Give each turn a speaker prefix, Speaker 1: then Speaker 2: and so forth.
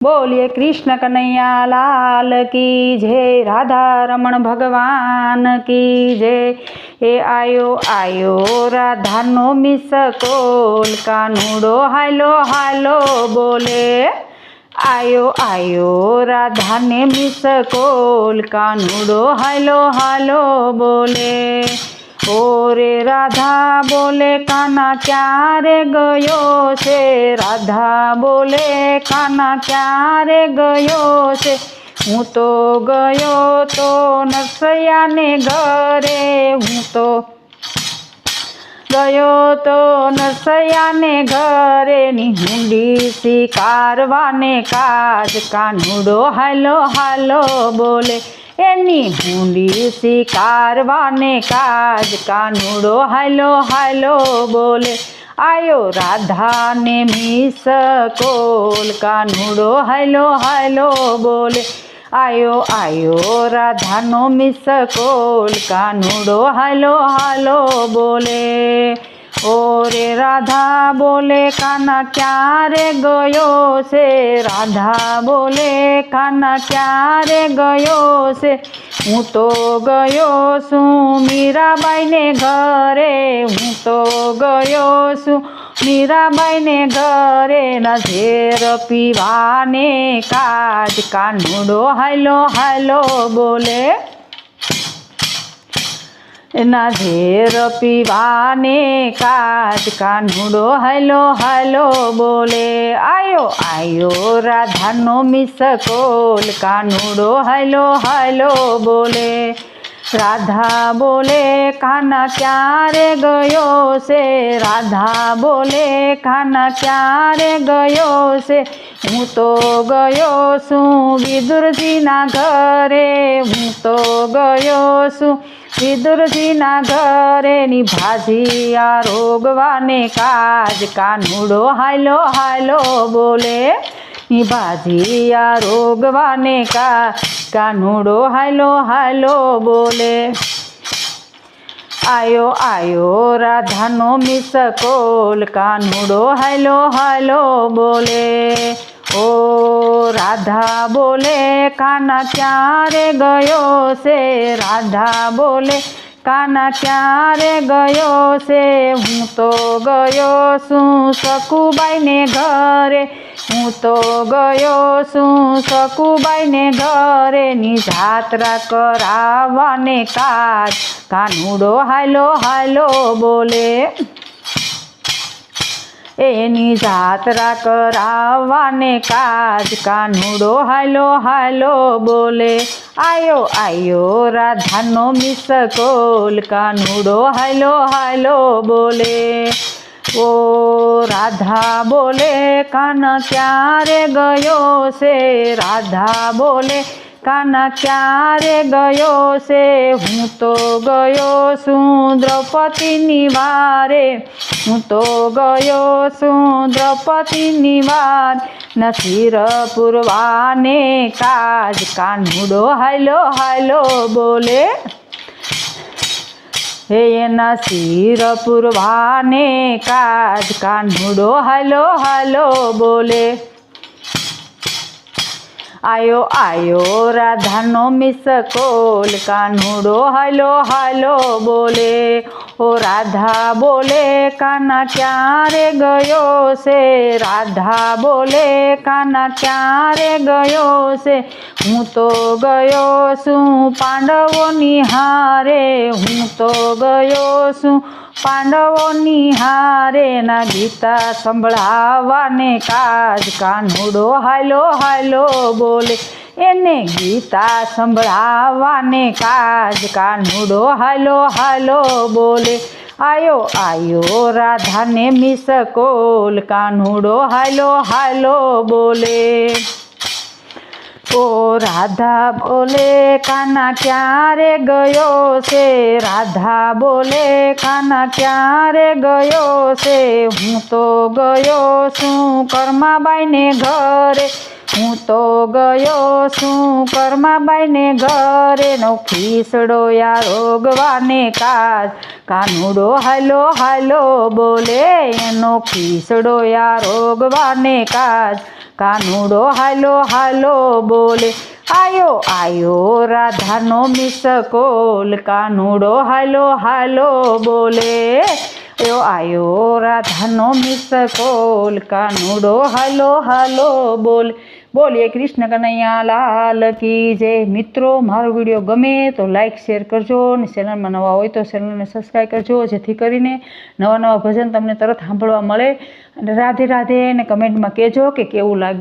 Speaker 1: बोलिए कृष्ण कन्हैया लाल की जय। राधा रमण भगवान की जय। ए आयो आयो राधा नो मिस कोल कानूडो हालो हालो बोले। आयो आयो राधा ने मिस कोल कानूडो हालो हालो बोले। ओरे राधा बोले काना क्यारे गयो छे। राधा बोले काना क्यारे गयो छे। हूँ तो गयो तो नरसैया ने घरे। हूँ तो गयो तो नरसैया ने घरे। नी हुंडी शिकारवाने काज कानूडो हालो हालो बोले। एनी हुंडी शिकारवाने काज कानूडो हालो हालो बोले। आयो राधा ने मिस कोल कानूडो हालो हालो बोले। आयो आयो राधा नो मिस कोल कानूडो हालो हालो बोले। ओरे राधा बोले काना क्यारे गयो से। राधा बोले काना क्यारे गयो से। हूँ तो गयो छू मीराबाई ने घरे। हूँ तो गयो छू मीराबाई ने घरे। नझेर पीवाने काज कानूडो हालो हालो बोले। नझेर पीवाने काज कानूडो हालो हालो बोले। आयो आयो राधा नो मिस कोल कानूडो हालो हालो बोले। राधा बोले काना क्यारे गयो से। राधा बोले काना क्यारे गयो से। हूँ तो गयो छू विदुरजी ना घरे। हूँ तो गयो छू विदुरजी ना घरे। नी भाजिया रोगवाने काज कानूडो हालो हालो बोले। नी भाजिया रोगवाने का कानूडो हालो हालो बोले। आयो आयो राधा नो मिस कोल कानूडो हालो हालो बोले। ओ राधा बोले काना क्यारे गयो से। राधा बोले काना क्यारे गयो से। हूँ तो गयो छू सकुबाई ने घरे। हूँ तो गयो छू सकुबाई ने घरे। नी जात्रा करावाने काज कानूडो हालो हालो बोले। एनी जात्रा करावाने काज कानूडो हालो हालो बोले। आयो आयो राधा नो मिस कोल कानूडो हालो हालो बोले। ओ राधा बोले काना क्यारे गयो से। राधा बोले काना क्यारे गयो से। हूँ तो गयो छू द्रौपदी निवारे। हूँ तो गयो छू द्रौपदी निवार। नसीर पुरवाने काज कानूडो हालो हालो बोले। हे नसीर पुरवाने काज कानूडो हालो हालो बोले। आयो आयो राधा नो मिस कोल कानूडो हालो हालो बोले। ओ राधा बोले काना क्यारे गयो से। राधा बोले काना क्यारे गयो से। हूँ तो गयो छू पांडवो निहारे। हूँ तो गयो छू पांडवो निहारे। ना गीता संभळावाने काज कानूडो हालो हालो बोले। एने गीता संभळावाने काज कानूडो हालो हालो बोले। आयो आयो राधा ने मिस कोल कानूडो हालो हालो बोले। ओ राधा बोले काना क्यारे गयो से। राधा बोले काना क्यारे गयो से। हूँ तो गयो छू कर्माबाई ने घरे। हूँ तो गयो छू कर्माबाई ने घरे। नो खीसड़ो या रोगवाने काज कानूडो हालो हालो बोले। नो खीसड़ो या रोगवाने काज કાનુડો હાલો હાલો બોલે. આયો આયો રાધાનો મિસકોલ, કાનુડો હાલો હાલો બોલે. આયો આયો રાધાનો મિસકોલ, કાનુડો હાલો હાલો બોલે. બોલીએ કૃષ્ણ કનૈયા લાલ કી જય. મિત્રો, મારો વિડીયો ગમે તો લાઈક શેર કરજો અને ચેનલમાં નવા હોય તો ચેનલને સબસ્ક્રાઈબ કરજો, જેથી કરીને નવા નવા ભજન તમને તરત સાંભળવા મળે. અને રાધે રાધે અને કમેન્ટમાં કહેજો કે કેવું લાગ્યું.